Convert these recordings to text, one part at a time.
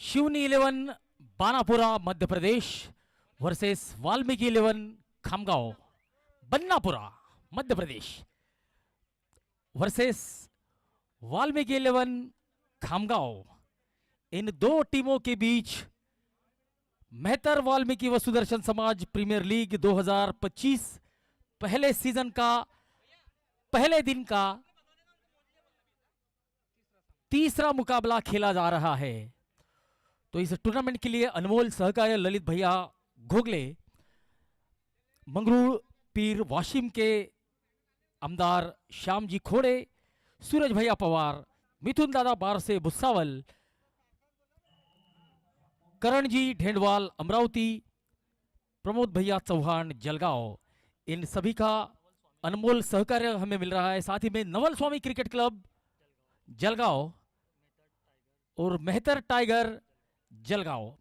Seoni 11 Banapura Madhya Pradesh versus Valmiki 11 Khamgaon Bannapura Madhya Pradesh versus Valmiki 11 Khamgaon. इन दो टीमों के बीच मेहतर वाल्मीकि व सुदर्शन समाज प्रीमियर लीग 2025 पहले सीजन का पहले दिन का तीसरा मुकाबला खेला जा रहा है। तो इस टूर्नामेंट के लिए अनमोल सहकार्य ललित भैया घोगले, मंगरूळ पीर वाशिम के आमदार श्याम जी खोड़े, सूरज भैया पवार, मिथुन दादा बार से भुसावल, करण जी ढेंडवाल अमरावती, प्रमोद भैया चौहान जलगांव, इन सभी का अनमोल सहकार्य हमें मिल रहा है। साथ ही में नवल स्वामी क्रिकेट क्लब जलगांव और मेहतर टाइगर जलगांव,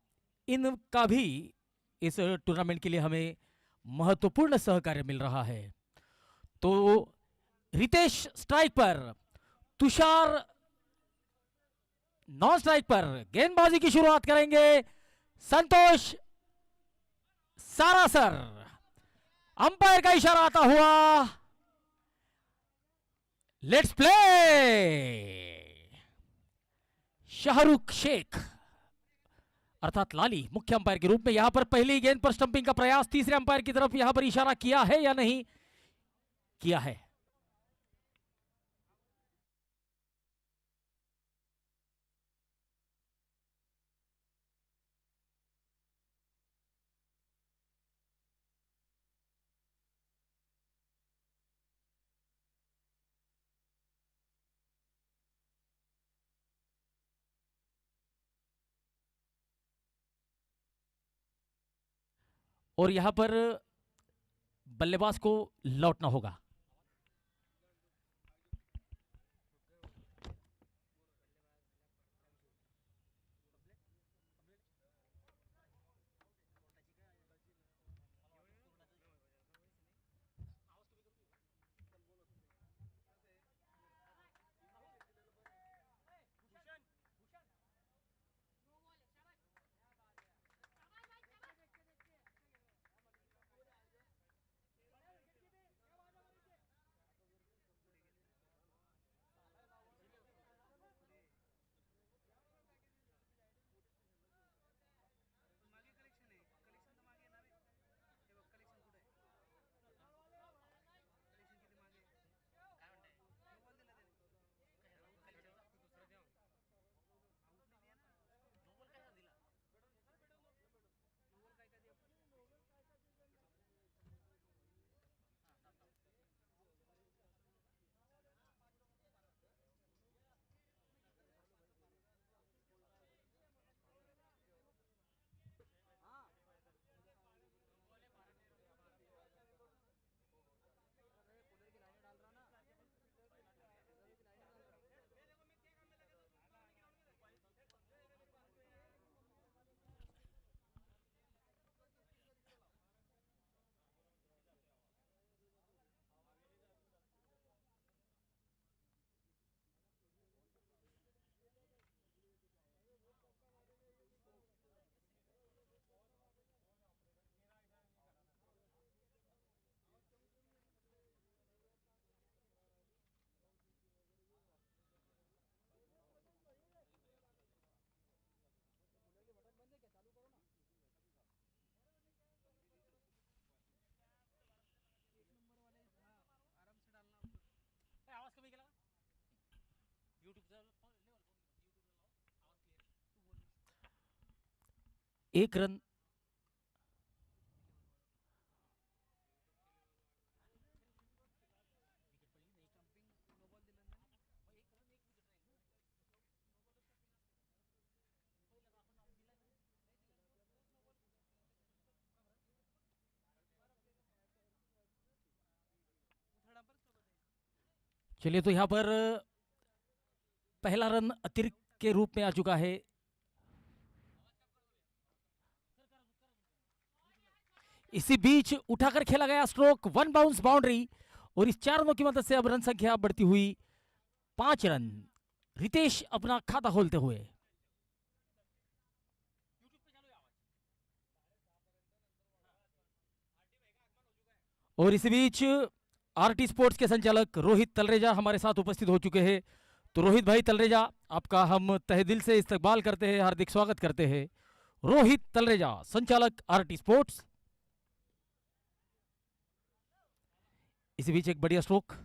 इनका भी इस टूर्नामेंट के लिए हमें महत्वपूर्ण सहकार्य मिल रहा है। तो रितेश स्ट्राइक पर, तुषार नॉन स्ट्राइक पर गेंदबाजी की शुरुआत करेंगे। संतोष सारासर, अंपायर का इशारा आता हुआ लेट्स प्ले। शाहरुख शेख अर्थात लाली मुख्य अंपायर के रूप में यहां पर पहली गेंद पर स्टंपिंग का प्रयास, तीसरे अंपायर की तरफ यहां पर इशारा किया है या नहीं किया है। और यहां पर बल्लेबाज को लौटना होगा। एक रन चलिए। तो यहां पर पहला रन अतिरिक्त के रूप में आ चुका है। इसी बीच उठाकर खेला गया स्ट्रोक, वन बाउंस बाउंड्री, और इस 4 रनों की मदद से अब रन संख्या बढ़ती हुई 5 रन। रितेश अपना खाता खोलते हुए और इसी बीच आरटी स्पोर्ट्स के संचालक रोहित तलरेजा हमारे साथ उपस्थित हो चुके हैं। तो रोहित भाई तलरेजा, आपका हम तहे दिल से इस्तकबाल करते हैं, हार्दिक स्वागत करते हैं। रोहित तलरेजा, संचालक आरटी स्पोर्ट्स। इसी बीच एक बढ़िया स्ट्रोक।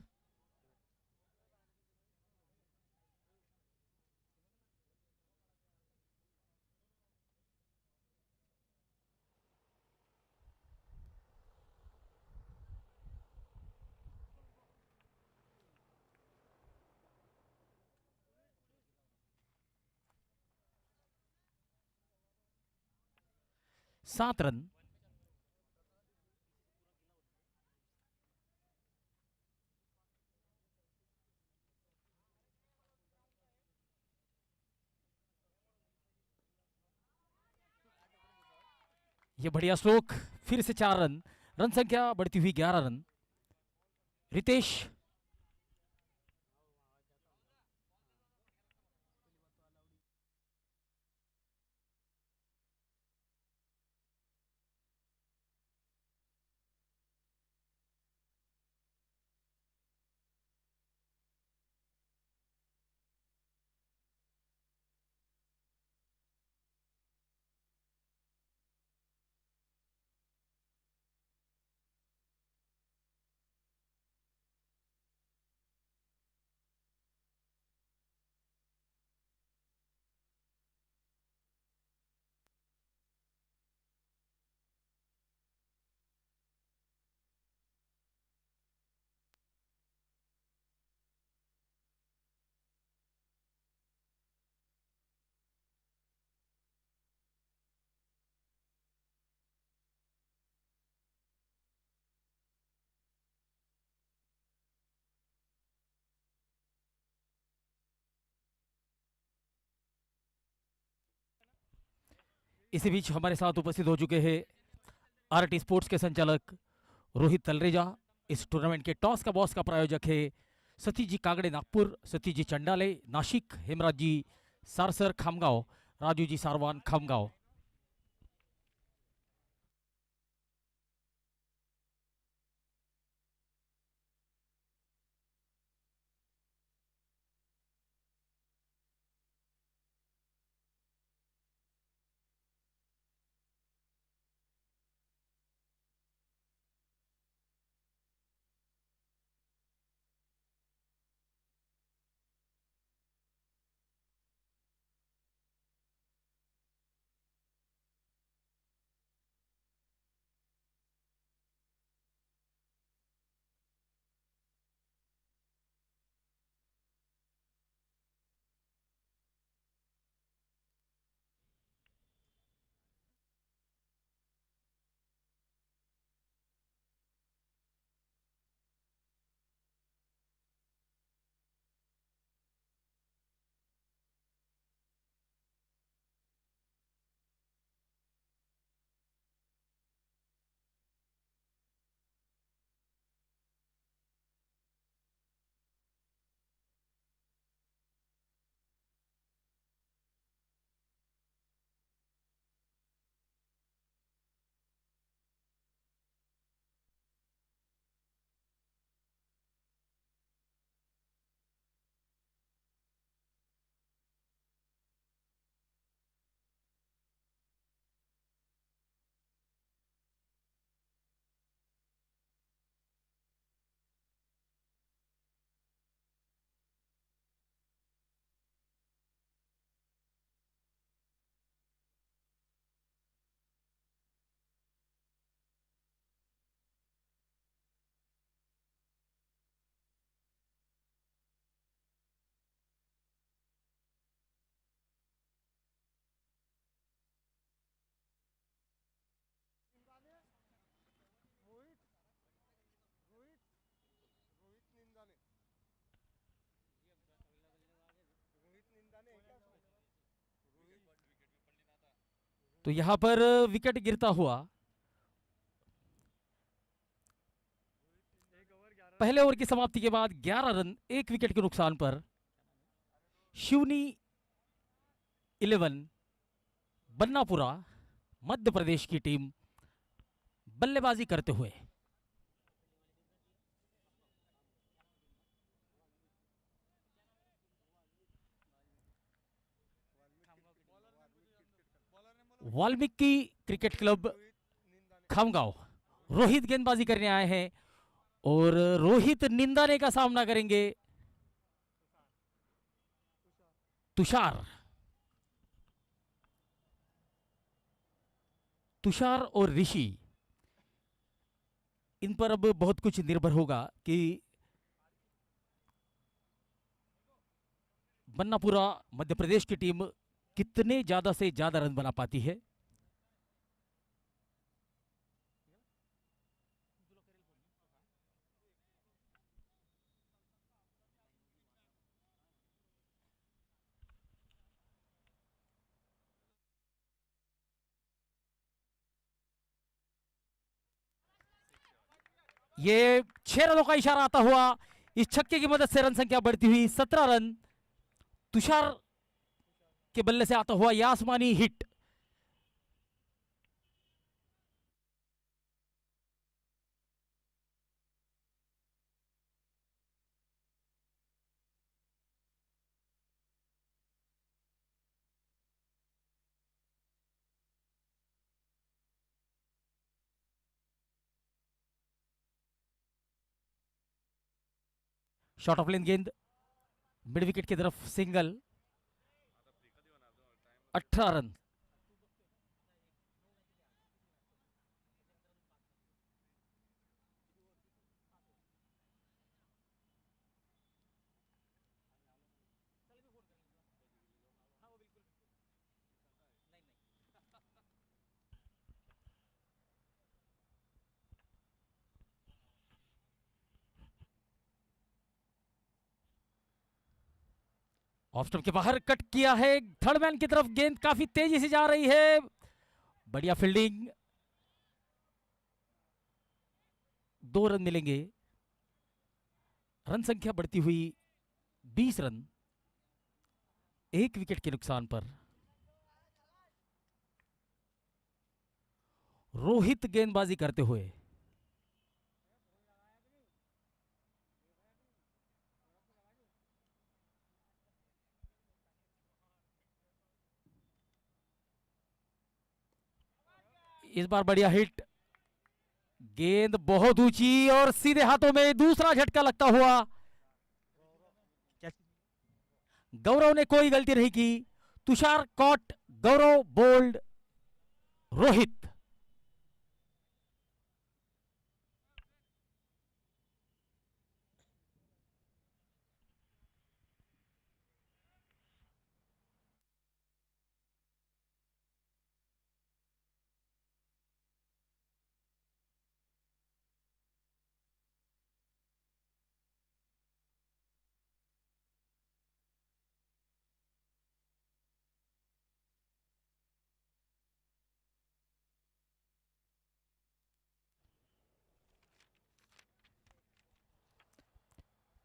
सात रन। ये बढ़िया स्ट्रोक, फिर से 4 रन। रन संख्या बढ़ती हुई 11 रन। रितेश। इसी बीच हमारे साथ उपस्थित हो चुके हैं आरटी स्पोर्ट्स के संचालक रोहित तलरेजा। इस टूर्नामेंट के टॉस का बॉस का प्रायोजक है सतीश जी कागड़े नागपुर, सतीश जी चंडाले नाशिक, हेमराज जी सारसर खामगांव, राजू जी सारवान खामगांव। तो यहां पर विकेट गिरता हुआ पहले ओवर की समाप्ति के बाद 11 रन 1 विकेट के नुकसान पर शिवनी 11 बन्नापुरा मध्य प्रदेश की टीम बल्लेबाजी करते हुए। वाल्मीकि क्रिकेट क्लब खामगांव रोहित गेंदबाजी करने आए हैं और रोहित निंदाने का सामना करेंगे तुषार। तुषार और ऋषि, इन पर अब बहुत कुछ निर्भर होगा कि बन्नापुरा मध्य प्रदेश की टीम कितने ज्यादा से ज्यादा रन बना पाती है। ये 6 रनों का इशारा आता हुआ, इस छक्के की मदद से रन संख्या बढ़ती हुई 17 रन। तुषार के बल्ले से आता हुआ यह आसमानी हिट। शॉर्ट ऑफ लेन गेंद मिड विकेट की तरफ, सिंगल, 18 रन। ऑफ स्टंप के बाहर कट किया है, थर्ड मैन की तरफ गेंद काफी तेजी से जा रही है, बढ़िया फील्डिंग। 2 रन मिलेंगे, रन संख्या बढ़ती हुई 20 रन, 1 विकेट के नुकसान पर। रोहित गेंदबाजी करते हुए, इस बार बढ़िया हिट, गेंद बहुत ऊंची और सीधे हाथों में, दूसरा झटका लगता हुआ। गौरव ने कोई गलती नहीं की, तुषार कॉट, गौरव बोल्ड, रोहित।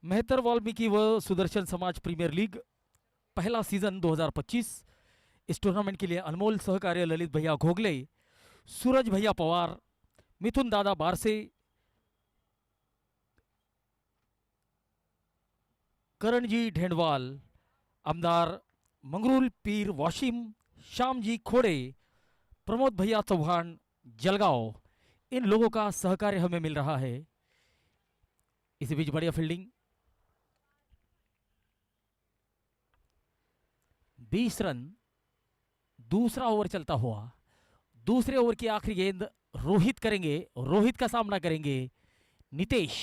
मेहतर वाल्मीकि व सुदर्शन समाज प्रीमियर लीग पहला सीजन 2025। इस टूर्नामेंट के लिए अनमोल सहकार्य ललित भैया घोगले, सूरज भैया पवार, मिथुन दादा बारसे, करणजी ढेंडवाल, आमदार मंगरूल पीर वाशिम, श्यामजी खोड़े, प्रमोद भैया चौहान जलगांव, इन लोगों का सहकार्य हमें मिल रहा है। इसी बीच बढ़िया फील्डिंग, 20 रन, दूसरा ओवर चलता हुआ, दूसरे ओवर की आखिरी गेंद रोहित करेंगे, रोहित का सामना करेंगे नितेश।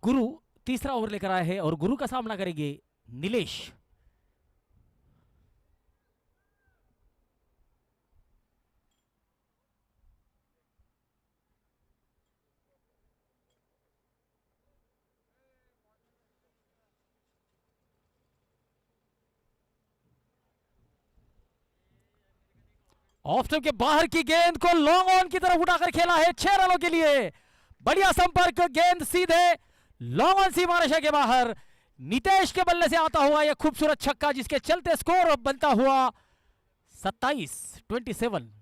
गुरु तीसरा ओवर लेकर आए हैं और गुरु का सामना करेंगे नीलेश। ऑफ स्टंप के बाहर की गेंद को लॉन्ग ऑन की तरफ उठाकर खेला है 6 रनों के लिए। बढ़िया संपर्क, गेंद सीधे लॉन्ग ऑन सीमा रेखा के बाहर। नितेश के बल्ले से आता हुआ यह खूबसूरत छक्का, जिसके चलते स्कोर बनता हुआ 27-27।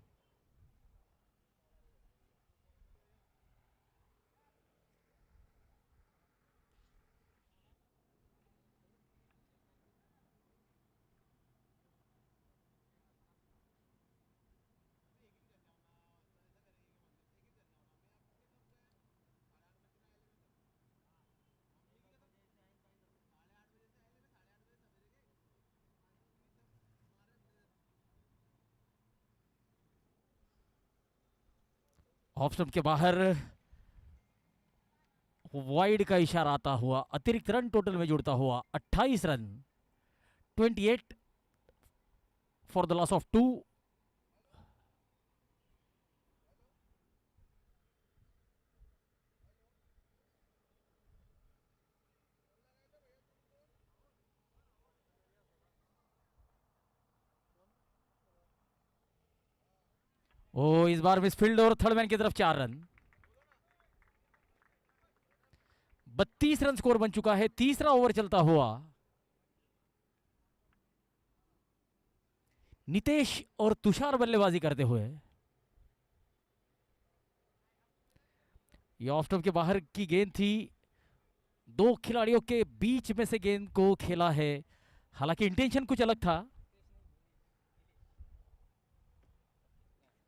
ऑफ स्टंप के बाहर वाइड का इशारा आता हुआ, अतिरिक्त रन टोटल में जुड़ता हुआ 28 run, 28 for the loss of 2। ओ इस बार मिसफील्ड और थर्ड मैन की तरफ 4 रन। 32 रन स्कोर बन चुका है, तीसरा ओवर चलता हुआ। नितेश और तुषार बल्लेबाजी करते हुए। यह ऑफ स्टंप के बाहर की गेंद थी, दो खिलाड़ियों के बीच में से गेंद को खेला है, हालांकि इंटेंशन कुछ अलग था।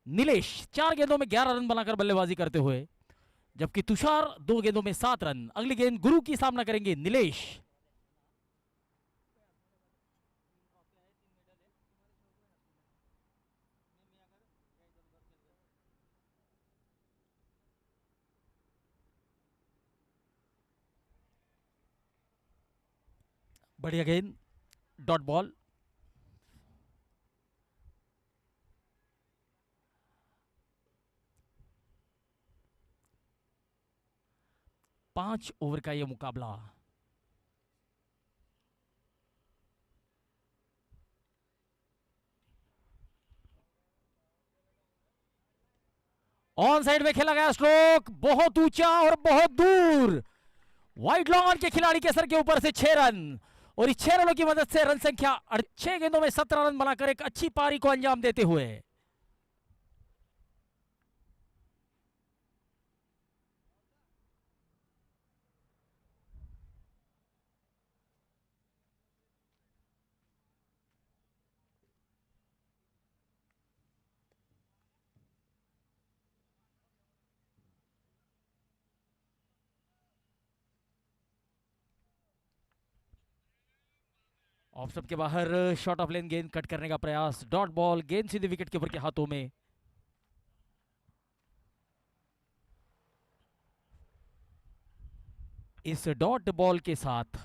नीलेश 4 गेंदों में 11 रन बनाकर बल्लेबाजी करते हुए, जबकि तुषार 2 गेंदों में 7 रन। अगली गेंद गुरु की सामना करेंगे नीलेश। बढ़िया गेंद, डॉट बॉल। पांच ओवर का यह मुकाबला। ऑन साइड में खेला गया स्ट्रोक, बहुत ऊंचा और बहुत दूर। वाइड लॉन्ग ऑन के खिलाड़ी के सर के ऊपर से 6 रन, और इस 6 रनों की मदद से रन संख्या 6 गेंदों में 17 रन बनाकर एक अच्छी पारी को अंजाम देते हुए। ऑफ स्टंप के बाहर शॉर्ट ऑफ लेन गेंद कट करने का प्रयास, डॉट बॉल। गेंद सीधे विकेट कीपर के हाथों में। इस डॉट बॉल के साथ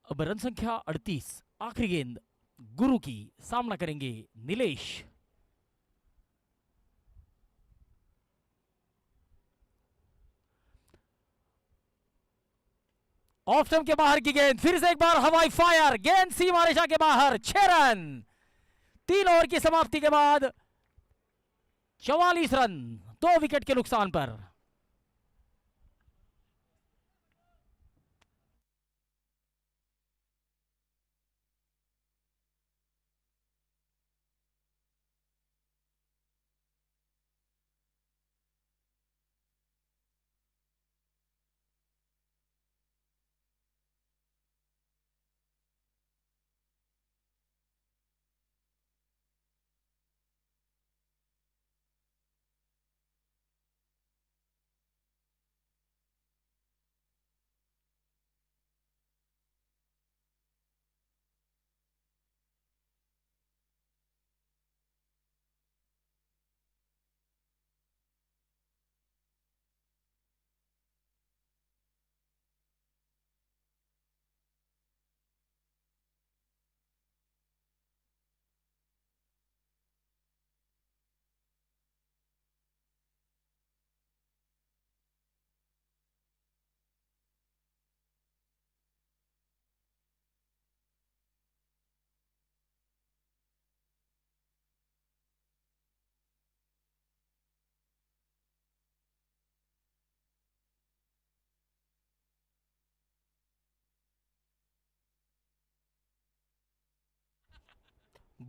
अब रन संख्या 38। आखिरी गेंद गुरु की सामना करेंगे नीलेश। ऑफ स्टंप के बाहर की गेंद, फिर से एक बार हवाई फायर, गेंद सीमा रेखा के बाहर। 6 रन, 3 ओवर की समाप्ति के बाद 44 रन, 2 विकेट के नुकसान पर।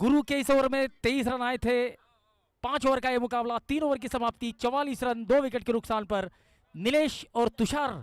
गुरु के इस ओवर में 23 रन आए थे। 5 ओवर का यह मुकाबला, 3 ओवर की समाप्ति, 44 रन 2 विकेट के नुकसान पर नीलेश और तुषार।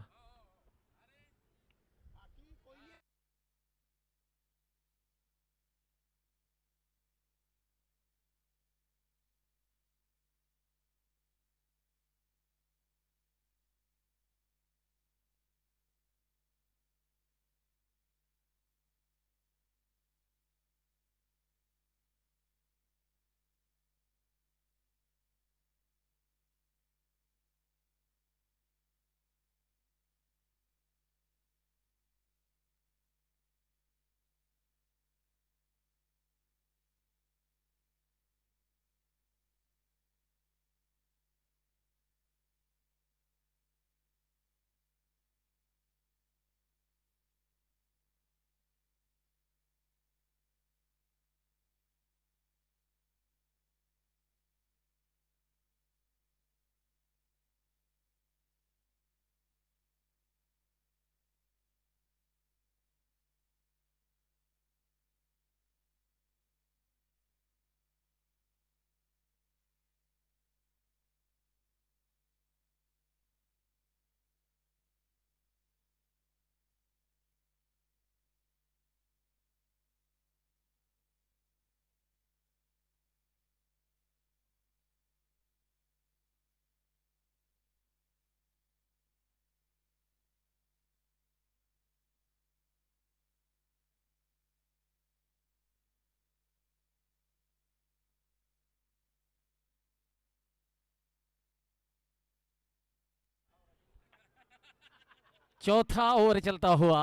चौथा ओवर चलता हुआ,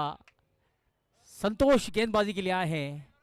संतोष गेंदबाजी के लिए आए हैं।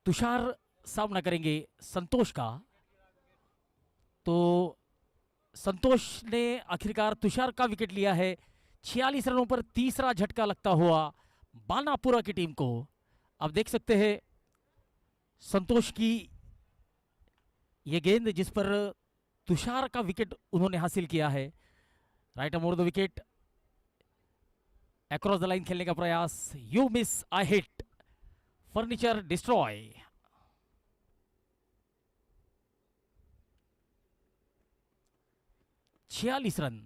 तुषार सामना करेंगे संतोष का। तो संतोष ने आखिरकार तुषार का विकेट लिया है। 46 रनों पर तीसरा झटका लगता हुआ बानापुरा की टीम को। अब देख सकते हैं संतोष की ये गेंद जिस पर तुषार का विकेट उन्होंने हासिल किया है। Right अमोर the wicket, across the line खेलने का प्रयास, you miss I hit, furniture destroy. छियालीस रन।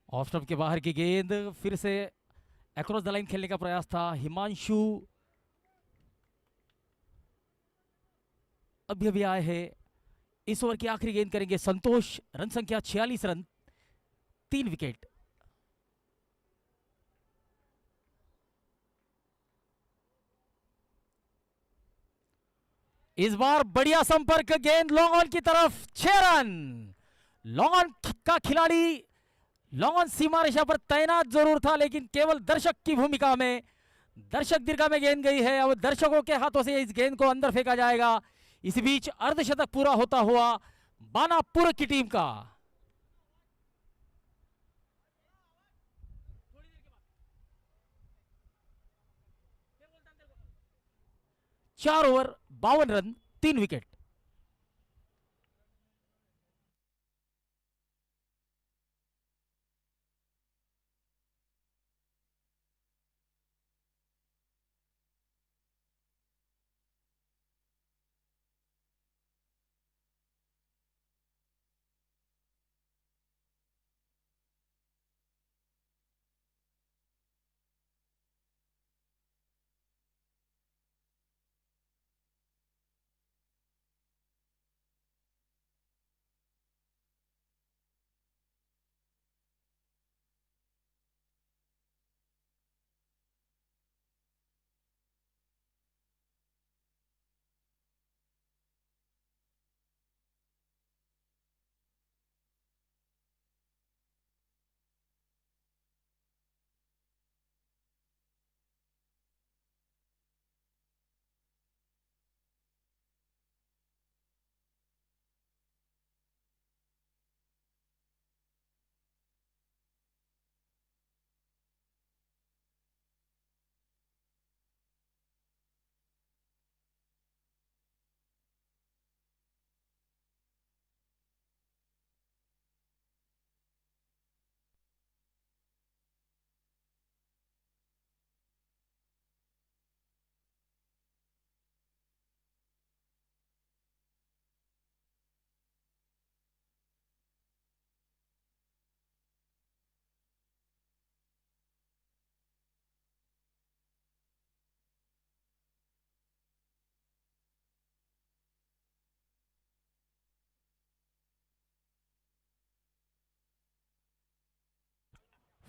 ऑफ स्टंप के बाहर की गेंद, फिर से अक्रॉस द लाइन खेलने का प्रयास था। हिमांशु अभी अभी आए हैं। इस ओवर की आखिरी गेंद करेंगे संतोष। रन संख्या 46 रन, 3 विकेट। इस बार बढ़िया संपर्क, गेंद लॉन्ग ऑन की तरफ, 6 रन। लॉन्ग ऑन का खिलाड़ी लॉन्ग ऑन सीमा रेखा पर तैनात जरूर था, लेकिन केवल दर्शक की भूमिका में, दर्शक दीर्घा में गेंद गई है। अब दर्शकों के हाथों से इस गेंद को अंदर फेंका जाएगा। इस बीच अर्धशतक पूरा होता हुआ बानापुर की टीम का। 4 over 52 run 3 wicket.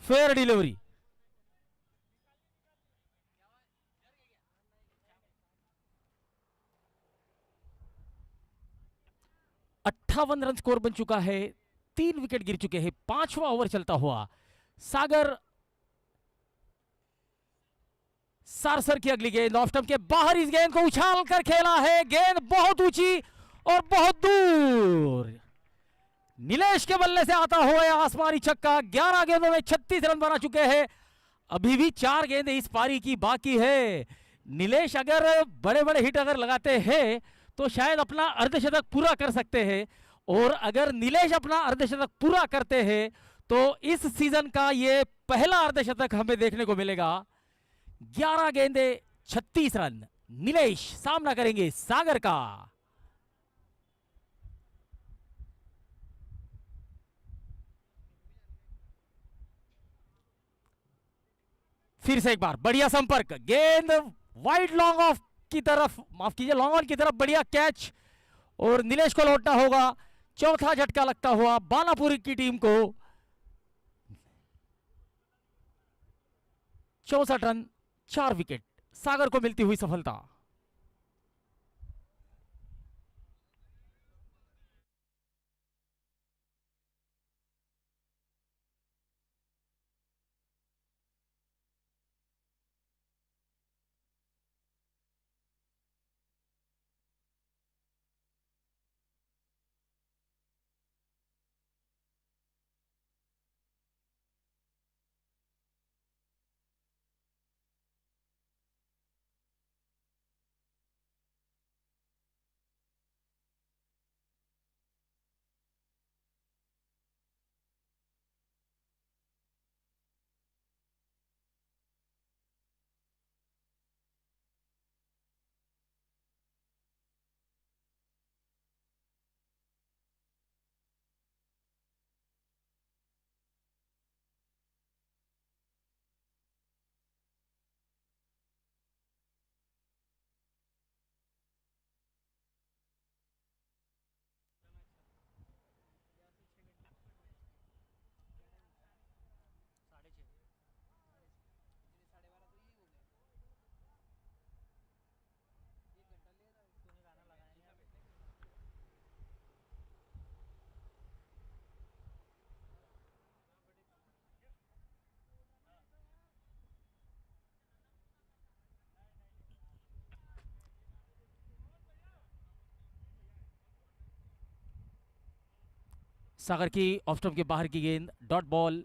Fair delivery. अट्ठावन रन स्कोर बन चुका है, 3 विकेट गिर चुके हैं, 5वां ओवर चलता हुआ। सागर सारसर की अगली गेंद ऑफ स्टंप के बाहर, इस गेंद को उछाल कर खेला है, गेंद बहुत ऊंची और बहुत दूर। नीलेश के बल्ले से आता हुआ आसमानी छक्का। 11 गेंदों में 36 रन बना चुके हैं। अभी भी 4 गेंदें इस पारी की बाकी है। नीलेश अगर बड़े बड़े हिट अगर लगाते हैं तो शायद अपना अर्धशतक पूरा कर सकते हैं, और अगर नीलेश अपना अर्धशतक पूरा करते हैं तो इस सीजन का ये पहला अर्धशतक हमें देखने को मिलेगा। 11 गेंदे 36 रन। नीलेश सामना करेंगे सागर का। फिर से एक बार बढ़िया संपर्क, गेंद वाइड लॉन्ग ऑफ की तरफ, माफ कीजिए लॉन्ग ऑन की तरफ, बढ़िया कैच, और नीलेश को लौटना होगा। चौथा झटका लगता हुआ बालापुरी की टीम को। 64 रन 4 विकेट, सागर को मिलती हुई सफलता। सागर की ऑफ स्टंप के बाहर की गेंद, डॉट बॉल।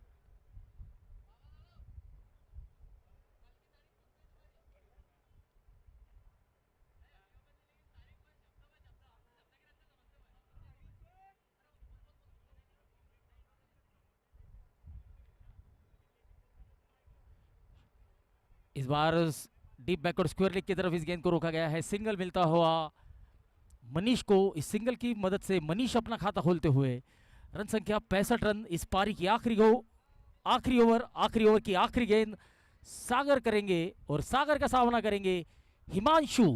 इस बार डीप बैकवर्ड स्क्वायर लेग की तरफ इस गेंद को रोका गया है। सिंगल मिलता हुआ मनीष को। इस सिंगल की मदद से मनीष अपना खाता खोलते हुए रन संख्या 65 रन इस पारी की आखिरी ओवर की आखिरी गेंद सागर करेंगे और सागर का सामना करेंगे हिमांशु।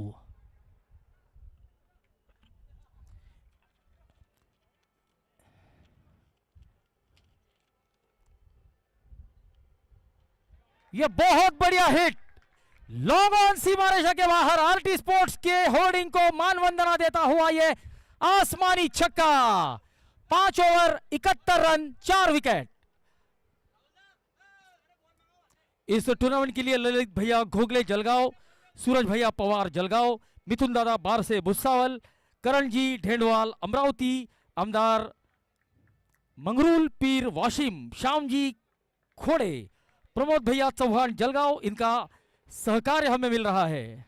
ये बहुत बढ़िया हिट, लॉन्ग ऑन सीमा रेखा के बाहर। आरटी स्पोर्ट्स के होर्डिंग को मानवंदना देता हुआ ये आसमानी छक्का। 5 ओवर 71 रन 4 विकेट। इस टूर्नामेंट के लिए ललित भैया घोगले जलगांव, सूरज भैया पवार जलगांव, मिथुन दादा बार से भुसावल, करण जी ढेंडवाल अमरावती, आमदार मंगरूल पीर वाशिम, श्याम जी खोड़े, प्रमोद भैया चौहान जलगांव, इनका सहकार्य हमें मिल रहा है।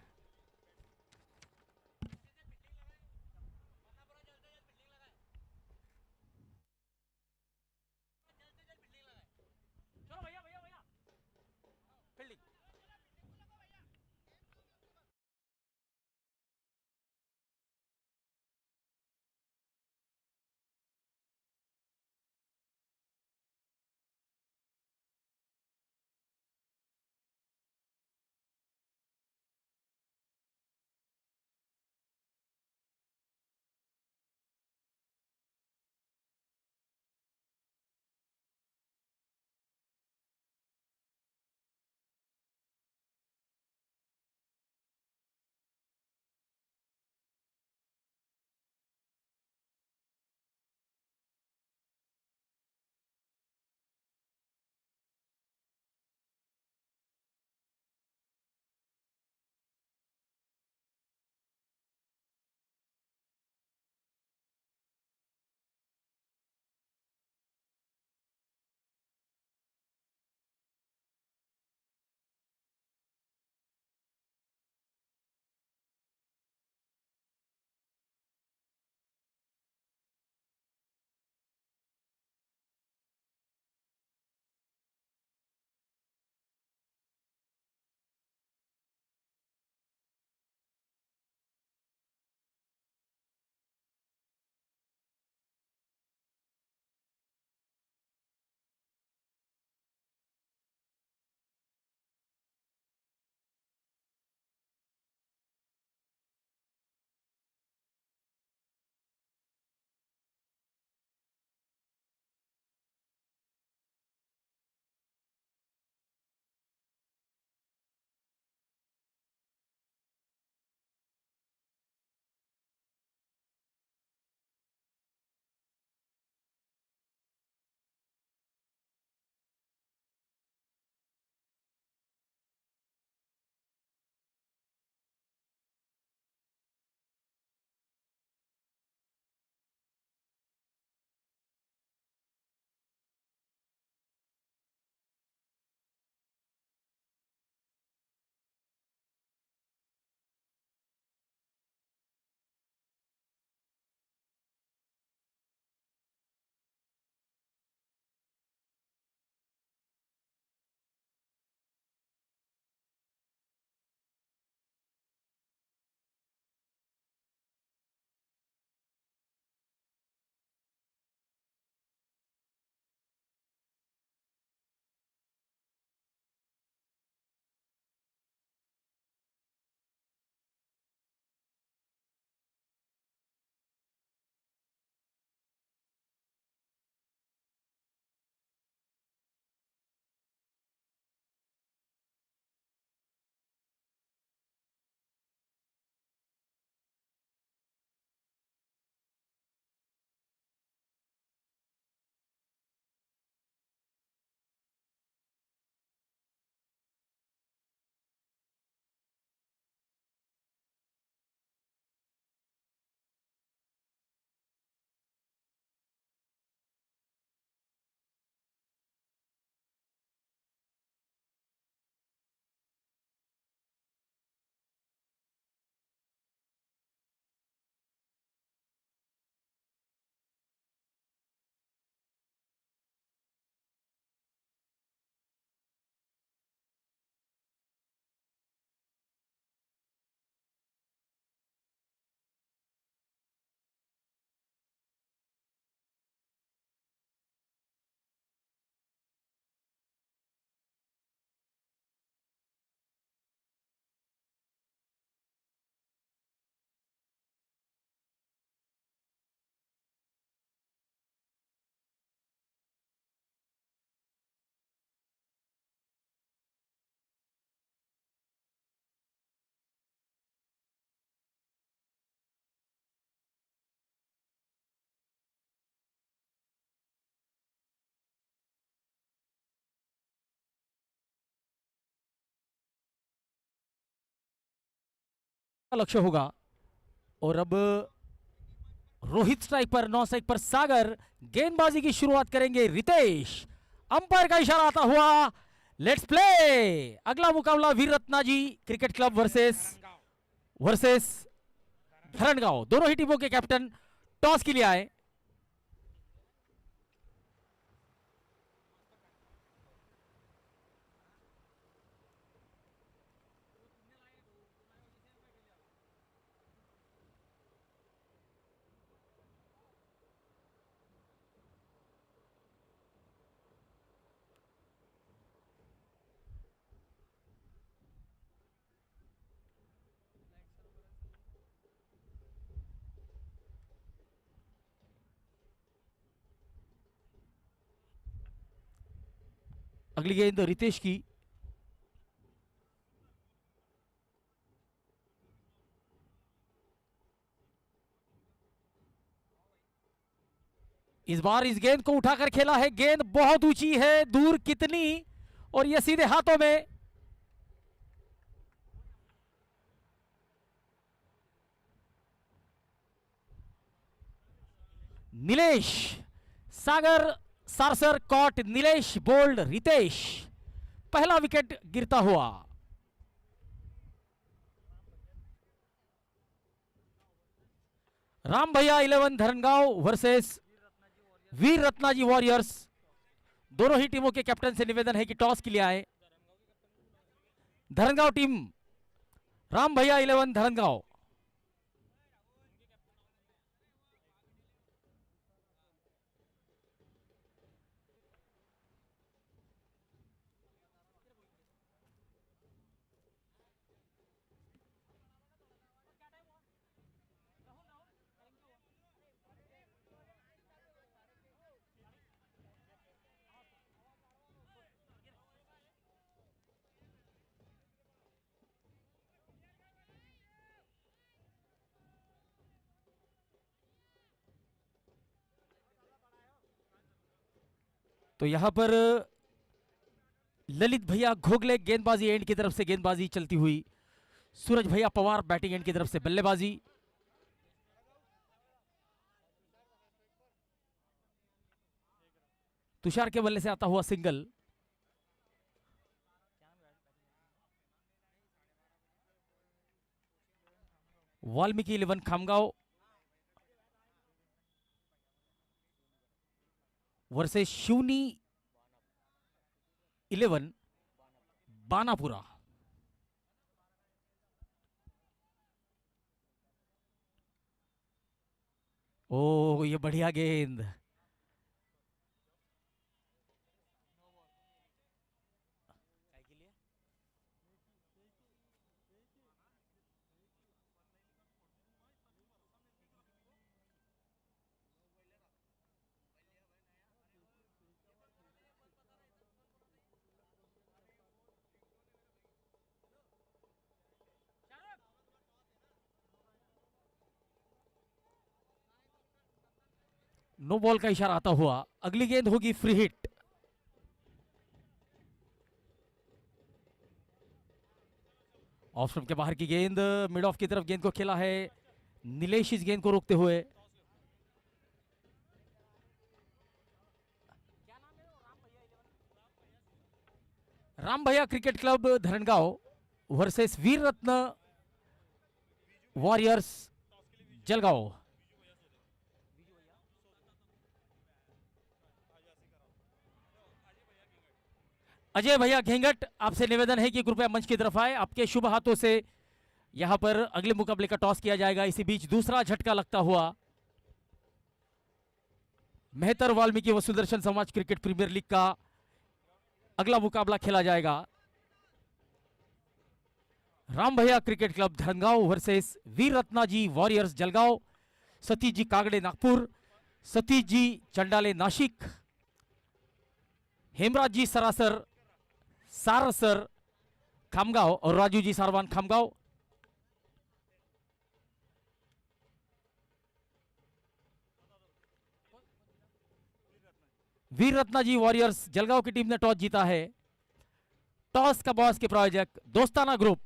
लक्ष्य होगा। और अब रोहित स्ट्राइक पर, 9 स्ट्राइक पर सागर। गेंदबाजी की शुरुआत करेंगे रितेश। अंपायर का इशारा आता हुआ लेट्स प्ले। अगला मुकाबला वीर रत्ना जी क्रिकेट क्लब वर्सेस धरणगांव। दोनों ही टीमों के कैप्टन टॉस के लिए आए। अगली गेंद रितेश की। इस बार इस गेंद को उठाकर खेला है। गेंद बहुत ऊंची है, दूर कितनी, और यह सीधे हाथों में। नीलेश सागर सारसर कॉट, नीलेश बोल्ड, रितेश। पहला विकेट गिरता हुआ। राम भैया 11 धरणगांव वर्सेस वीर रत्नाजी वॉरियर्स। दोनों ही टीमों के कैप्टन से निवेदन है कि टॉस के लिए आए। धरणगांव टीम, राम भैया 11 धरणगांव। तो यहां पर ललित भैया घोगले गेंदबाजी एंड की तरफ से गेंदबाजी चलती हुई। सूरज भैया पवार बैटिंग एंड की तरफ से बल्लेबाजी। तुषार के बल्ले से आता हुआ सिंगल। वाल्मीकि 11 खामगांव वर्सेस शिवनी 11 बानापुरा। ओ ये बढ़िया गेंद। नो बॉल का इशारा आता हुआ। अगली गेंद होगी फ्री हिट। ऑफ स्टंप के बाहर की गेंद, मिड ऑफ की तरफ गेंद को खेला है नीलेश इस गेंद को रोकते हुए। राम भैया क्रिकेट क्लब धरणगांव वर्सेस वीर रत्न वॉरियर्स जलगांव। अजय भैया घेंगट, आपसे निवेदन है कि कृपया मंच की तरफ आए। आपके शुभ हाथों से यहां पर अगले मुकाबले का टॉस किया जाएगा। इसी बीच दूसरा झटका लगता हुआ। मेहतर वाल्मीकि व सुदर्शन समाज क्रिकेट प्रीमियर लीग का अगला मुकाबला खेला जाएगा। राम भैया क्रिकेट क्लब धरणगांव वर्सेस वीर रत्नाजी वॉरियर्स जलगांव। सतीश जी कागड़े नागपुर, सतीश जी चंडाले नाशिक, हेमराज जी सारसर खामगांव और राजू जी सारवान खामगांव। वीर रत्नाजी वॉरियर्स जलगांव की टीम ने टॉस जीता है। टॉस का बॉस के प्रायोजक दोस्ताना ग्रुप।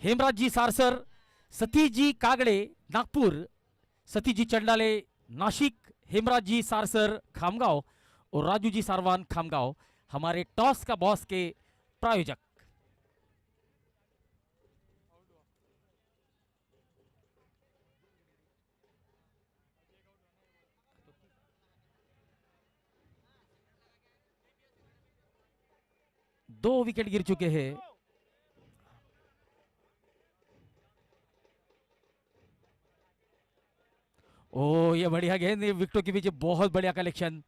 हेमराज जी सारसर, सतीश जी कागड़े नागपुर, सतीश जी चंडाले नासिक, हेमराज जी सारसर खामगांव और राजू जी सारवान खामगांव हमारे टॉस का बॉस के प्रायोजक। दो विकेट गिर चुके हैं। ओ ये बढ़िया गेंद, विकेटों के पीछे बहुत बढ़िया कलेक्शन।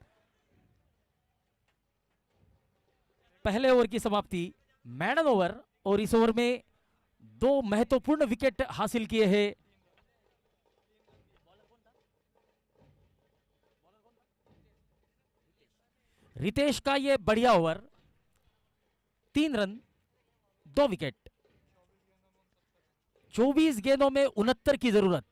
पहले ओवर की समाप्ति, मैडन ओवर, और इस ओवर में दो महत्वपूर्ण विकेट हासिल किए हैं। रितेश का ये बढ़िया ओवर, 3 रन 2 विकेट, 24 गेंदों में 69 की जरूरत।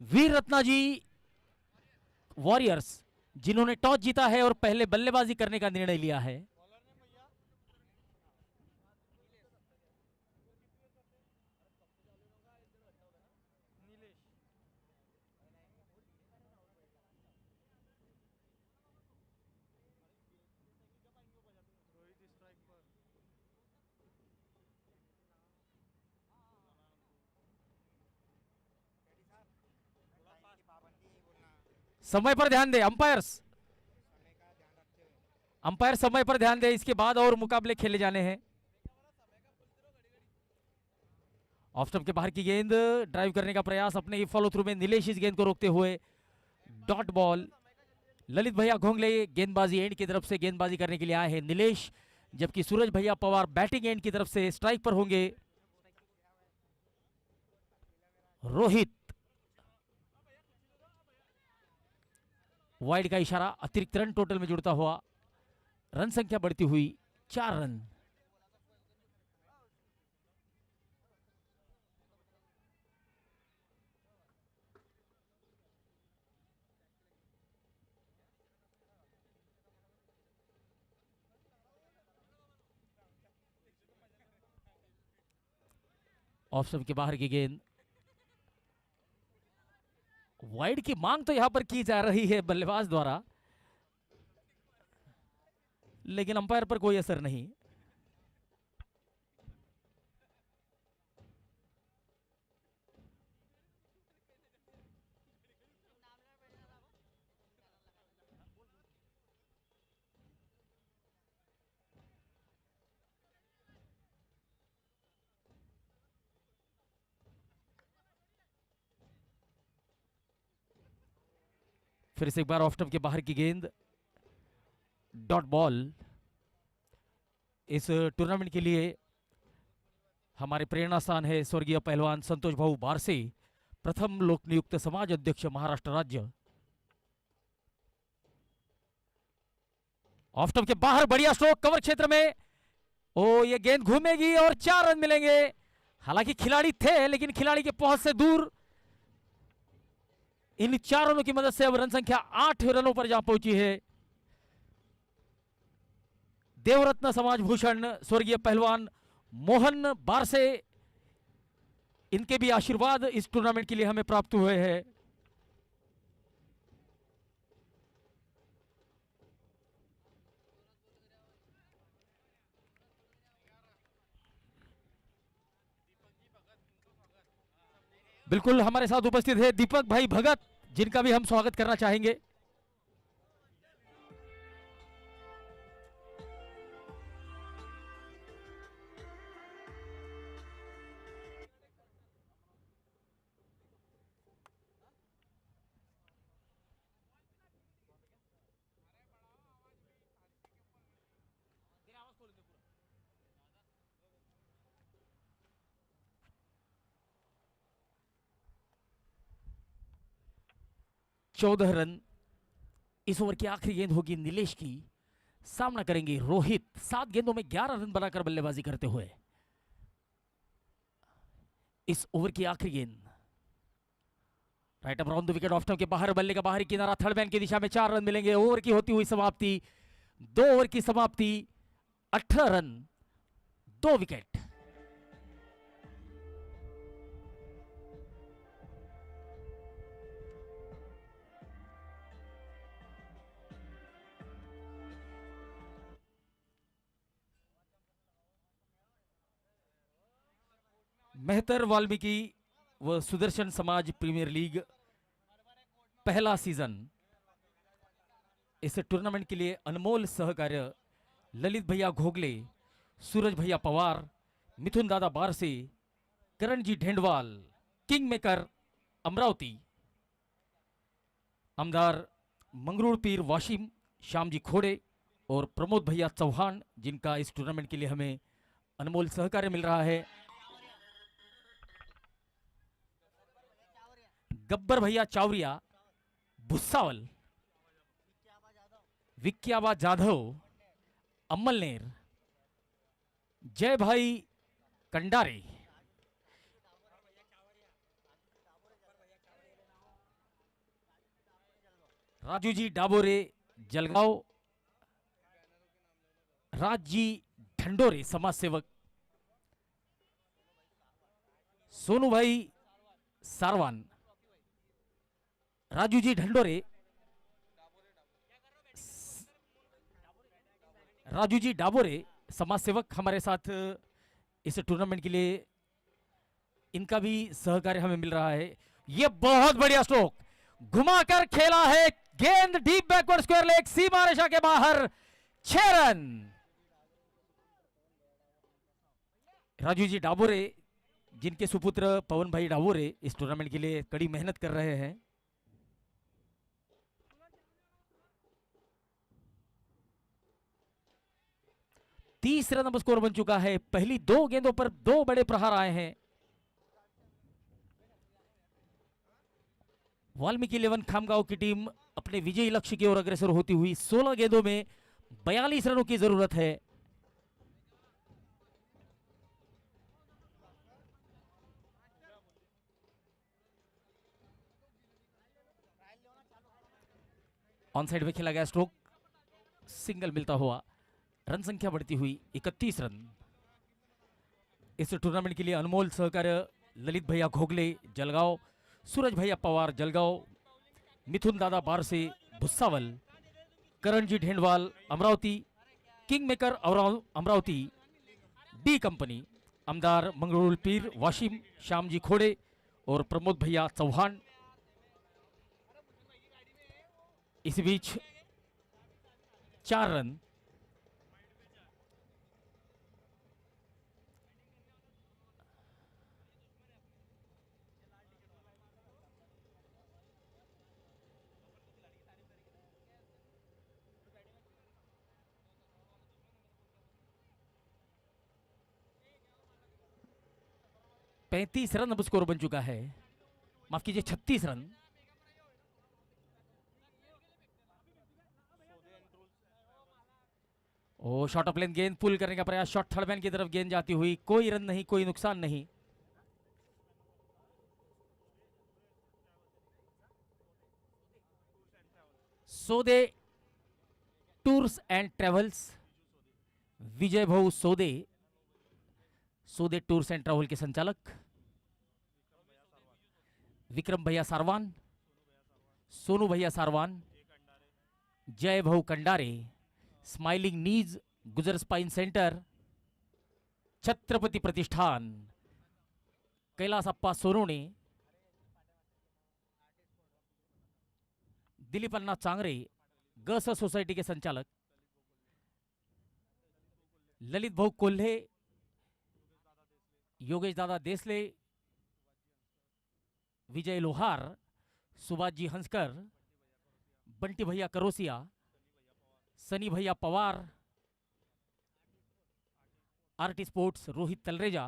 वीर रत्ना जी वॉरियर्स, जिन्होंने टॉस जीता है और पहले बल्लेबाजी करने का निर्णय लिया है। समय पर ध्यान दे अंपायर्स, अंपायर समय पर ध्यान दे, इसके बाद और मुकाबले खेले जाने हैं। ऑफ स्टंप के बाहर की गेंद, ड्राइव करने का प्रयास, अपने ही फॉलो थ्रू में नीलेश इस गेंद को रोकते हुए, डॉट बॉल। ललित भैया घोंगले गेंदबाजी एंड की तरफ से गेंदबाजी करने के लिए आए हैं नीलेश, जबकि सूरज भैया पवार बैटिंग एंड की तरफ से स्ट्राइक पर होंगे। रोहित, वाइड का इशारा, अतिरिक्त रन टोटल में जुड़ता हुआ, रन संख्या बढ़ती हुई 4 रन। ऑफ स्टंप के बाहर की गेंद, वाइड की मांग तो यहां पर की जा रही है बल्लेबाज द्वारा, लेकिन अंपायर पर कोई असर नहीं। फिर से एक बार ऑफ स्टंप के बाहर की गेंद, डॉट बॉल। इस टूर्नामेंट के लिए हमारे प्रेरणा स्थान है स्वर्गीय पहलवान संतोष भाऊ बारसे, प्रथम लोक नियुक्त समाज अध्यक्ष महाराष्ट्र राज्य। ऑफ स्टंप के बाहर बढ़िया स्ट्रोक कवर क्षेत्र में, ओ ये गेंद घूमेगी और 4 रन मिलेंगे। हालांकि खिलाड़ी थे लेकिन खिलाड़ी के पहुंच से दूर। इन 4 रनों की मदद से अब रन संख्या 8 रनों पर जा पहुंची है। देवरत्न समाज भूषण स्वर्गीय पहलवान मोहन बारसे, इनके भी आशीर्वाद इस टूर्नामेंट के लिए हमें प्राप्त हुए हैं। बिल्कुल हमारे साथ उपस्थित है दीपक भाई भगत, जिनका भी हम स्वागत करना चाहेंगे। चौदह रन इस ओवर की आखिरी गेंद होगी नीलेश की, सामना करेंगे रोहित 7 गेंदों में 11 रन बनाकर बल्लेबाजी करते हुए। इस ओवर की आखिरी गेंद right around the wicket off stump के बाहर, बल्ले का बाहरी किनारा, थर्ड मैन की दिशा में 4 रन मिलेंगे। ओवर की होती हुई समाप्ति, 2 ओवर की समाप्ति, 18 रन 2 विकेट। मेहतर वाल्मीकि व सुदर्शन समाज प्रीमियर लीग पहला सीजन, इस टूर्नामेंट के लिए अनमोल सहकार्य ललित भैया घोगले, सूरज भैया पवार, मिथुन दादा बारसे, करण जी ढेंडवाल, किंग मेकर अमरावती, आमदार मंगरूळ पीर वाशिम श्याम जी खोड़े और प्रमोद भैया चौहान, जिनका इस टूर्नामेंट के लिए हमें अनमोल सहकार्य मिल रहा है। गब्बर भैया चावरिया भुस्सावल, विक्याबा जाधव अमलनेर, जय भाई कंडारे, राजू जी डाबोरे जलगांव, राज जी ढंडोरे समाज सेवक, सोनू भाई सारवान, राजू जी ढंडोरे, राजू जी डाबोरे समाज सेवक हमारे साथ इस टूर्नामेंट के लिए, इनका भी सहकार्य हमें मिल रहा है। यह बहुत बढ़िया स्ट्रोक, घुमाकर खेला है, गेंद डीप बैकवर्ड स्क्वायर लेग, सीमा रेखा के बाहर, 6 रन। राजू जी डाबोरे, जिनके सुपुत्र पवन भाई डाबोरे इस टूर्नामेंट के लिए कड़ी मेहनत कर रहे हैं। तीसरा नंबर स्कोर बन चुका है। पहली 2 गेंदों पर 2 बड़े प्रहार आए हैं। वाल्मीकि 11 खामगांव की टीम अपने विजयी लक्ष्य की ओर अग्रसर होती हुई 16 गेंदों में 42 रनों की जरूरत है। ऑन साइड में खेला गया स्ट्रोक, सिंगल मिलता हुआ, रन संख्या बढ़ती हुई 31 रन। इस टूर्नामेंट के लिए अनमोल सहकार्य ललित भैया घोगले जलगांव, सूरज भैया Pawar Jalgaon, Mithun Dada Barse Bhusawal, Karan ji Dhendwal Amravati, king maker Amravati, D company, आमदार मंगरूळ पीर वाशिम श्याम जी खोड़े और प्रमोद भैया चौहान। इस बीच 4 रन पैंतीस रन अब स्कोर बन चुका है, माफ कीजिए 36 रन। ओ शॉट ऑफ लेंथ गेंद पुल करने का प्रयास, शॉट थर्ड मैन की तरफ गेंद जाती हुई, कोई रन नहीं, कोई नुकसान नहीं। सोदे टूर्स एंड ट्रेवल्स, विजय भाऊ सोदे, सोदे टूर्स एंड ट्रैवल के संचालक, विक्रम भैया सारवान, सोनू भैया सारवान, जय भाऊ कंडारे, स्माइलिंग नीज गुजर स्पाइन सेंटर, छत्रपति प्रतिष्ठान, कैलासप्पा सोनोने, दिलीप अन्ना चांगरे गस सोसाइटी के संचालक, ललित भाऊ कोल्हे, योगेश दादा देसले, विजय लोहार, सुभाष जी हंसकर, बंटी भैया करोसिया, सनी भैया पवार, आरटी स्पोर्ट्स रोहित तलरेजा,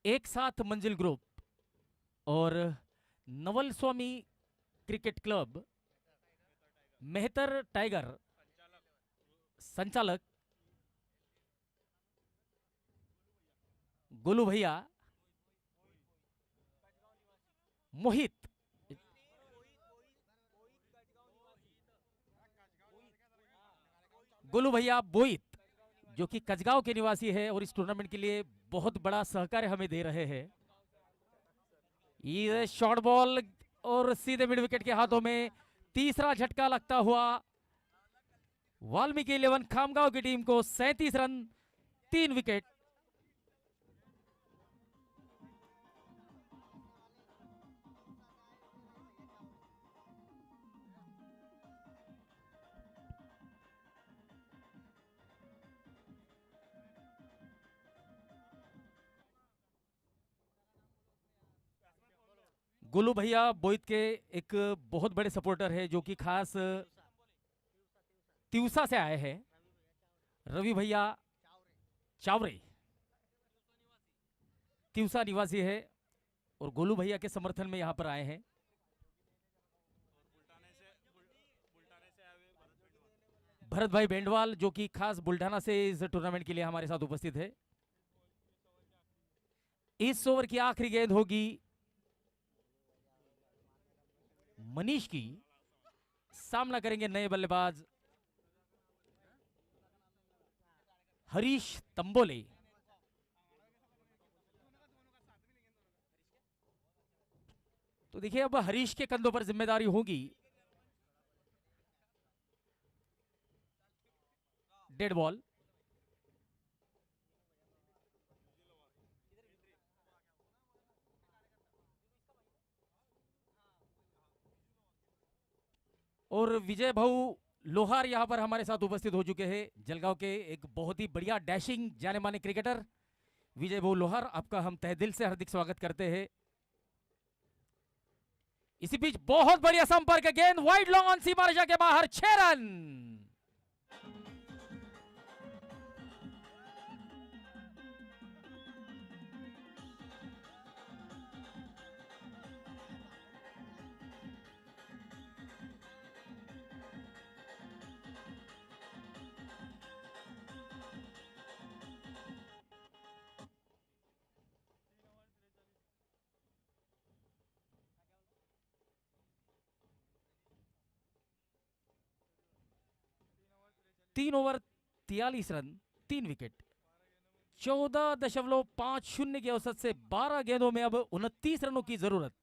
एक साथ मंजिल ग्रुप और नवल स्वामी क्रिकेट क्लब मेहतर टाइगर संचालक गोलू भैया, मोहित, गोलू भैया बोईत जो कि कचगांव के निवासी है और इस टूर्नामेंट के लिए बहुत बड़ा सहकार्य हमें दे रहे हैं। ये शॉर्ट बॉल और सीधे मिड विकेट के हाथों में तीसरा झटका लगता हुआ वाल्मीकि 11 खामगांव की टीम को 37 रन 3 विकेट। गोलू भैया बोईत के एक बहुत बड़े सपोर्टर है जो कि खास तिवसा से आए हैं। रवि भैया चावरे तिवसा निवासी है और गोलू भैया के समर्थन में यहां पर आए हैं। भरत भाई बेंडवाल जो कि खास बुल्ढाना से इस टूर्नामेंट के लिए हमारे साथ उपस्थित है। इस ओवर की आखिरी गेंद होगी मनीष की, सामना करेंगे नए बल्लेबाज हरीश तंबोले। तो देखिए अब हरीश के कंधों पर जिम्मेदारी होगी। डेड बॉल, और विजय भाऊ लोहार यहां पर हमारे साथ उपस्थित हो चुके हैं। जलगांव के एक बहुत ही बढ़िया डैशिंग जाने माने क्रिकेटर विजय भाऊ लोहार, आपका हम तहे दिल से हार्दिक स्वागत करते हैं। इसी बीच बहुत बढ़िया संपर्क, गेंद वाइड लॉन्ग ऑन सीमा रेखा के बाहर, 6 रन। तीन ओवर 43 रन 3 विकेट, 14.50 के औसत से 12 गेंदों में अब 29 रनों की जरूरत।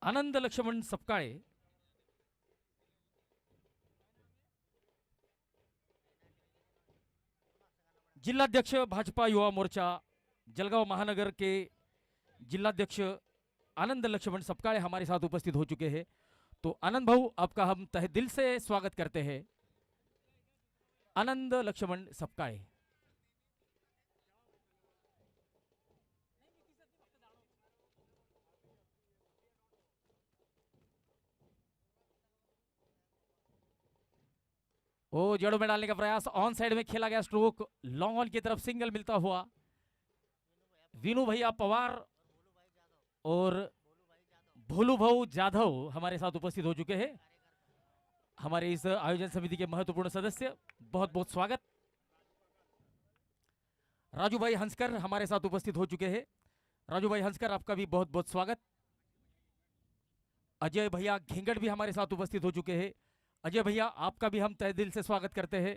आनंद लक्ष्मण सपकाळे, जिलाध्यक्ष भाजपा युवा मोर्चा जलगांव महानगर के जिलाध्यक्ष आनंद लक्ष्मण सपकाळे हमारे साथ उपस्थित हो चुके हैं। तो आनंद भाऊ, आपका हम तहे दिल से स्वागत करते हैं। आनंद लक्ष्मण सपकाळे, ओ जड़ों में डालने का प्रयास, ऑन साइड में खेला गया स्ट्रोक, लॉन्ग ऑन की तरफ सिंगल मिलता हुआ वीनू भैया पवार और भोलू भाऊ जाधव हमारे साथ उपस्थित हो चुके हैं। हमारे इस आयोजन समिति के महत्वपूर्ण सदस्य, बहुत बहुत स्वागत। राजू भाई हंसकर हमारे साथ उपस्थित हो चुके हैं। राजू भाई हंसकर, आपका भी बहुत बहुत स्वागत। अजय भैया घेंगड़ भी हमारे साथ उपस्थित हो चुके हैं। अजय भैया, आपका भी हम तहे दिल से स्वागत करते हैं।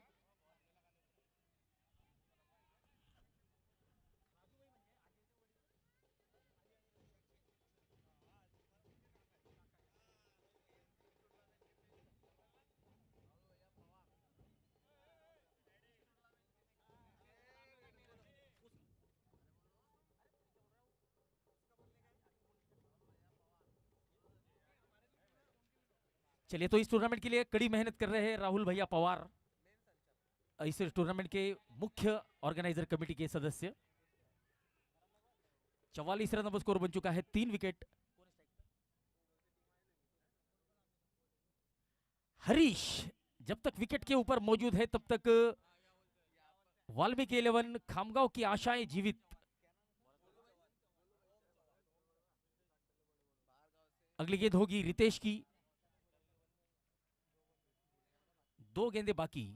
चलिए, तो इस टूर्नामेंट के लिए कड़ी मेहनत कर रहे हैं राहुल भैया पवार, इस टूर्नामेंट के मुख्य ऑर्गेनाइजर कमेटी के सदस्य। 44 रन अब स्कोर बन चुका है, 3 विकेट। हरीश जब तक विकेट के ऊपर मौजूद है तब तक वाल्मीकि 11 खामगांव की आशाएं जीवित। अगली गेंद होगी रितेश की, 2 गेंदें बाकी।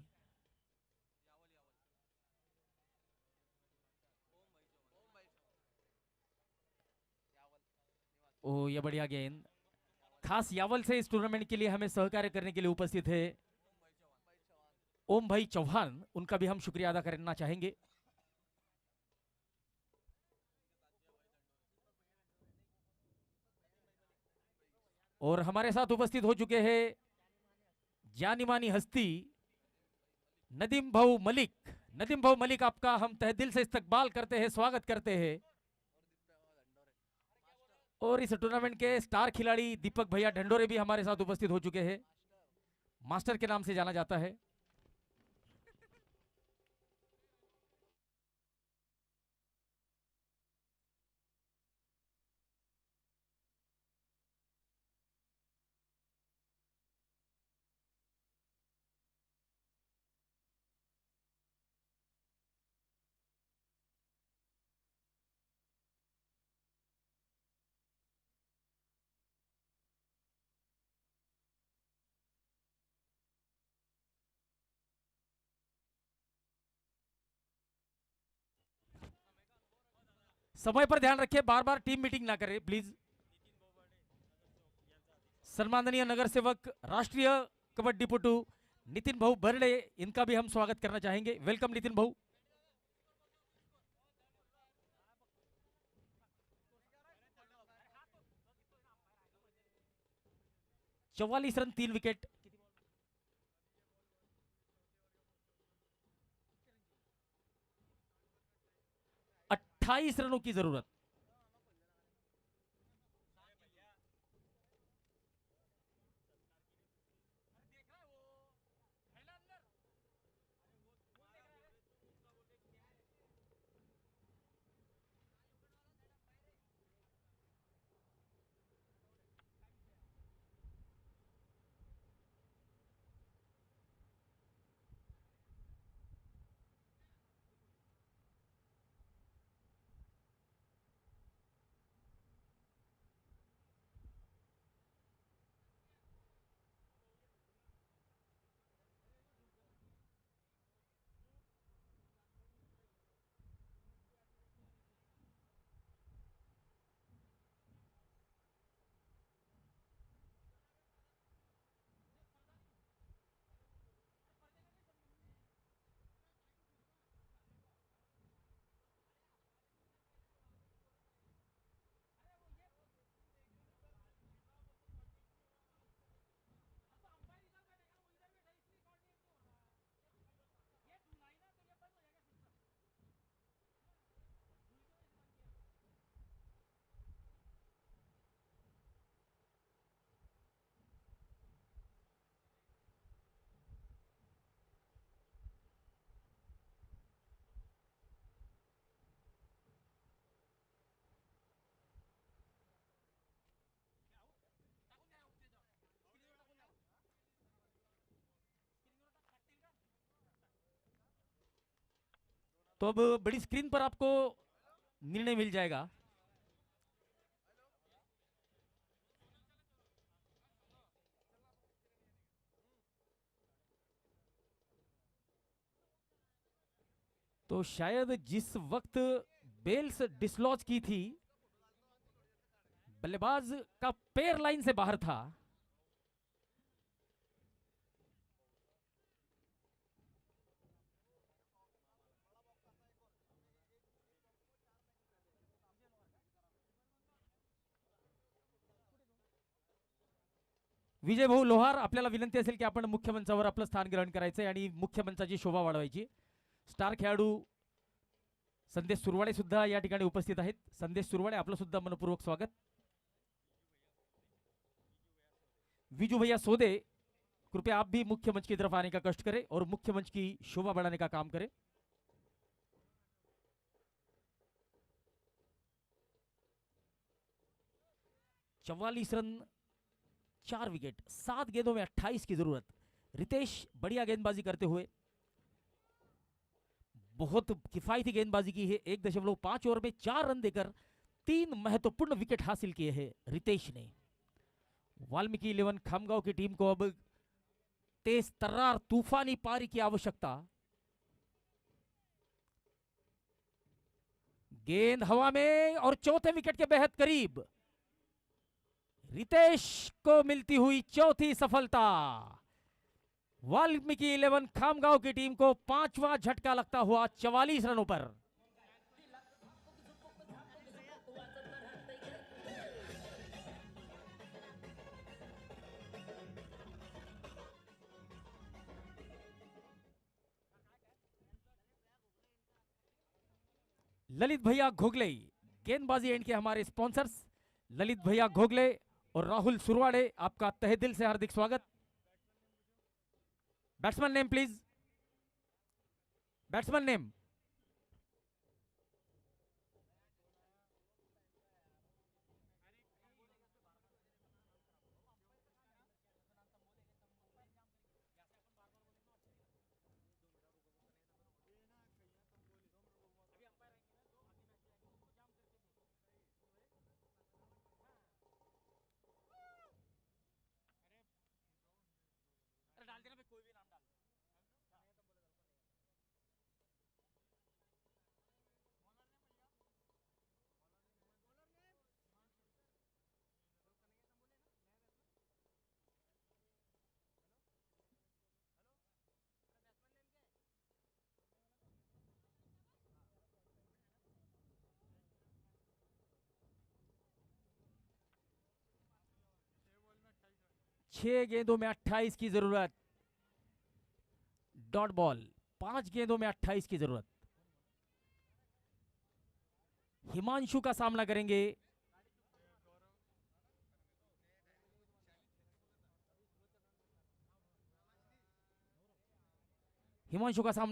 ओ ये बढ़िया गेंद, खास यावल से इस टूर्नामेंट के लिए हमें सहकार्य करने के लिए उपस्थित है ओम भाई चौहान, उनका भी हम शुक्रिया अदा करना चाहेंगे। और हमारे साथ उपस्थित हो चुके हैं जानी मानी हस्ती नदीम भाऊ मलिक। नदीम भाऊ मलिक, आपका हम तहे दिल से इस्तकबाल करते हैं, स्वागत करते हैं। और इस टूर्नामेंट के स्टार खिलाड़ी दीपक भैया ढंडोरे भी हमारे साथ उपस्थित हो चुके हैं, मास्टर के नाम से जाना जाता है। समय पर ध्यान रखिए, बार बार टीम मीटिंग ना करें प्लीज। सम्माननीय नगर सेवक राष्ट्रीय कबड्डीपटू नितिन भाऊ बर्डे, इनका भी हम स्वागत करना चाहेंगे। वेलकम नितिन भाऊ। चौवालीस रन 3 विकेट। 28 रनों की जरूरत। तो अब बड़ी स्क्रीन पर आपको निर्णय मिल जाएगा। तो शायद जिस वक्त बेल्स डिसलॉज की थी, बल्लेबाज का पैर लाइन से बाहर था। विजय भाऊ लोहार, आपल्याला विनंती असेल की आपण मुख्य मंचावर आपलं स्थान ग्रहण करायचंय आणि मुख्य मंचाची शोभा वाढवायची। स्टार खेळाडू संदेश सुरवाडे सुद्धा या ठिकाणी उपस्थित आहेत। संदेश सुरवाडे, आपलं सुद्धा मनपूर्वक स्वागत। विजू भैया सोदे, कृपया आप भी मुख्य मंच की तरफ आने का कष्ट करें और मुख्य मंच की शोभा बढ़ाने का काम करें। 44 रन, 4 विकेट, 7 गेंदों में 28 की जरूरत। रितेश बढ़िया गेंदबाजी करते हुए, बहुत किफायती गेंदबाजी की है। 1.5 ओवर में 4 रन देकर 3 महत्वपूर्ण विकेट हासिल किए हैं रितेश ने। वाल्मीकि 11 खामगांव की टीम को अब तेज तर्रार तूफानी पारी की आवश्यकता। गेंद हवा में और चौथे विकेट के बेहद करीब। रितेश को मिलती हुई चौथी सफलता। वाल्मीकि 11 खामगांव की टीम को 5वां झटका लगता हुआ 44 रनों पर। ललित भैया घोगले गेंदबाजी एंड के हमारे स्पॉन्सर्स, ललित भैया घोगले और राहुल सुरवाड़े, आपका तहे दिल से हार्दिक स्वागत। Batsman name please, batsman name. डाल देना, कोई भी नाम डाल। 6 गेंदों में 28 की जरूरत। डॉट बॉल, 5 गेंदों में 28 की जरूरत। हिमांशु का सामना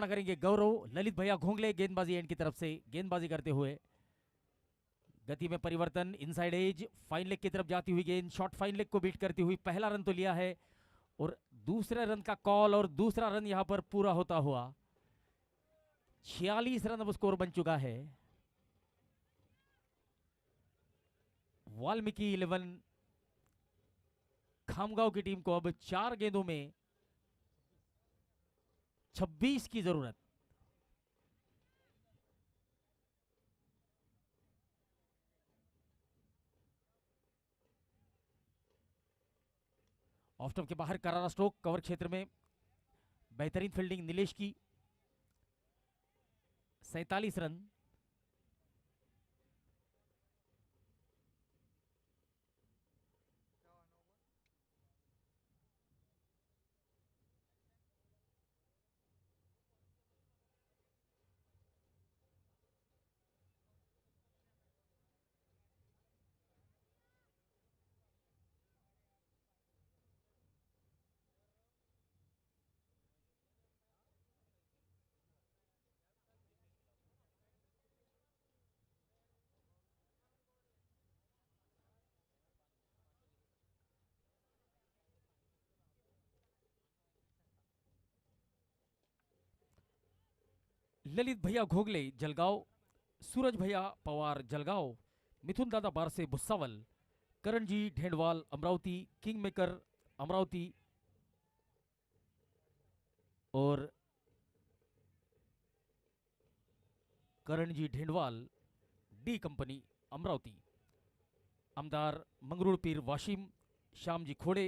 करेंगे गौरव। ललित भैया घोंगले गेंदबाजी एंड की तरफ से गेंदबाजी करते हुए। गति में परिवर्तन, इनसाइड एज, फाइन लेग की तरफ जाती हुई गेंद शॉर्ट फाइन लेग को बीट करती हुई पहला रन तो लिया है और दूसरे रन का कॉल और दूसरा रन यहां पर पूरा होता हुआ 46 रन अब स्कोर बन चुका है। वाल्मीकि 11 खामगांव की टीम को अब 4 गेंदों में 26 की जरूरत। ऑफ स्टंप के बाहर करारा स्ट्रोक, कवर क्षेत्र में बेहतरीन फील्डिंग नीलेश की। 47 रन। ललित भैया घोगले जलगांव, सूरज भैया पवार जलगांव, मिथुन दादा बारसे भुसावल, करण जी ढेंडवाल अमरावती, किंग मेकर अमरावती और करण जी ढेंडवाल डी कंपनी अमरावती, आमदार मंगरूळ पीर वाशिम, श्याम जी खोड़े,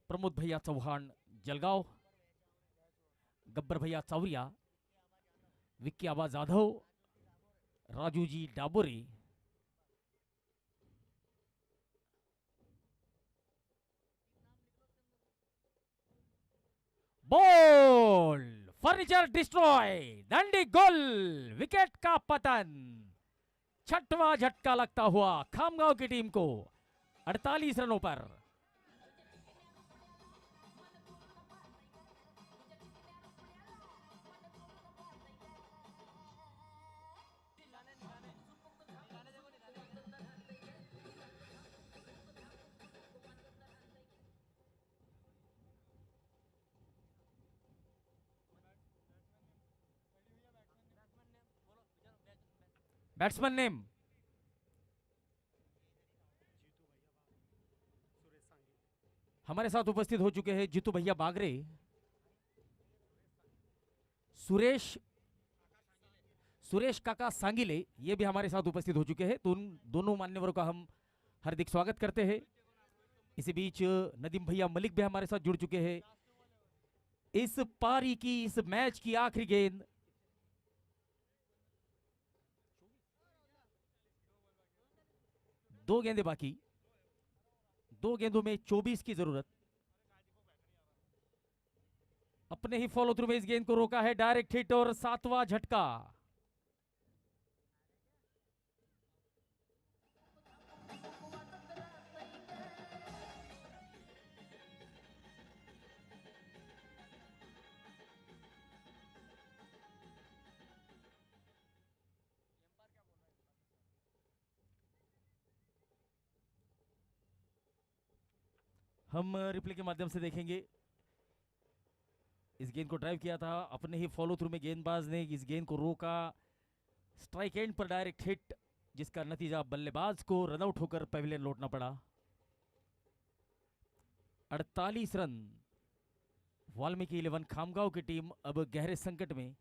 प्रमोद भैया चौहान जलगांव, गब्बर भैया चावरिया, विक्की आबा Jadhav, Raju ji डाबोरे। Ball, furniture destroy, डंडी गोल, विकेट का पतन। 6वां झटका लगता हुआ खामगांव की टीम को 48 रनों पर। बैट्समैन नेम हमारे साथ उपस्थित हो चुके हैं जीतू भैया बागरे, सुरेश सुरेश काका सांगिले, ये भी हमारे साथ उपस्थित हो चुके हैं। तो उन दोनों मान्यवरों का हम हार्दिक स्वागत करते हैं। इसी बीच नदीम भैया मलिक भी हमारे साथ जुड़ चुके हैं। इस पारी की, इस मैच की आखिरी गेंद, दो गेंदें बाकी, दो गेंदों में 24 की जरूरत। अपने ही फॉलो थ्रू में इस गेंद को रोका है, डायरेक्ट हिट और 7वां झटका। हम रिप्ले के माध्यम से देखेंगे। इस गेंद को ड्राइव किया था, अपने ही फॉलो थ्रू में गेंदबाज ने इस गेंद को रोका, स्ट्राइक एंड पर डायरेक्ट हिट, जिसका नतीजा बल्लेबाज को रन आउट होकर पवेलियन लौटना पड़ा। 48 रन। वाल्मीकि 11 खामगांव की टीम अब गहरे संकट में।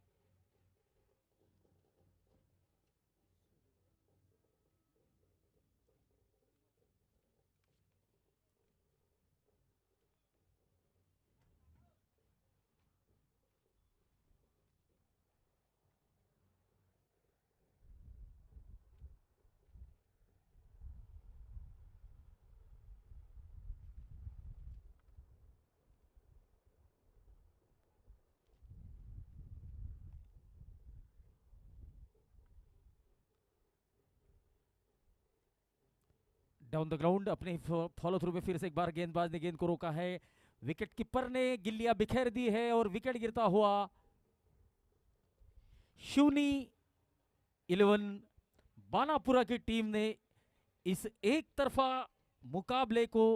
डाउन द ग्राउंड अपने फॉलो थ्रू में फिर से एक बार गेंदबाज ने गेंद को रोका है, विकेट कीपर ने गिल्लियां बिखेर दी है और विकेट गिरता हुआ शूनी 11 बानापुरा की टीम ने इस एक तरफा मुकाबले को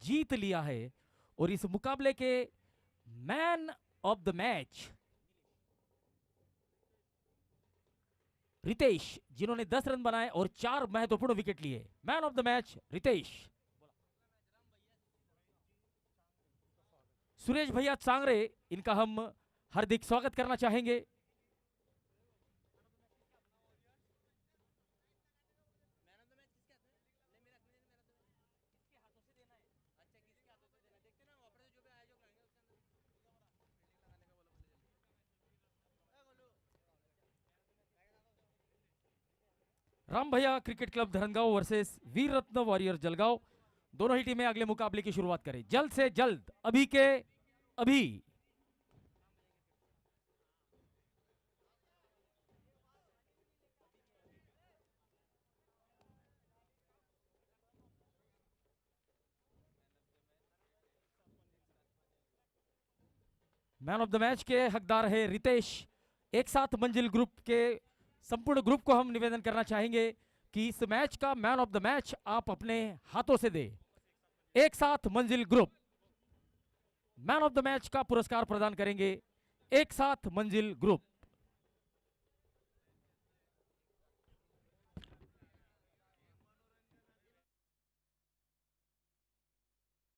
जीत लिया है और इस मुकाबले के man of the match Ritesh, जिन्होंने 10 रन बनाए और 4 महत्वपूर्ण विकेट लिए। Man of the match Ritesh. Suresh भैया चांगरे, इनका हम हार्दिक स्वागत करना चाहेंगे। राम भैया क्रिकेट क्लब धरनगांव वर्सेस वीर रत्न वॉरियर जलगांव, दोनों ही टीमें अगले मुकाबले की शुरुआत करें जल्द से जल्द, अभी के अभी। मैन ऑफ द मैच के हकदार है रितेश। एक साथ मंजिल ग्रुप के संपूर्ण ग्रुप को हम निवेदन करना चाहेंगे कि इस मैच का मैन ऑफ द मैच आप अपने हाथों से दे। एक साथ मंजिल group man of the match का पुरस्कार प्रदान करेंगे। एक साथ मंजिल ग्रुप।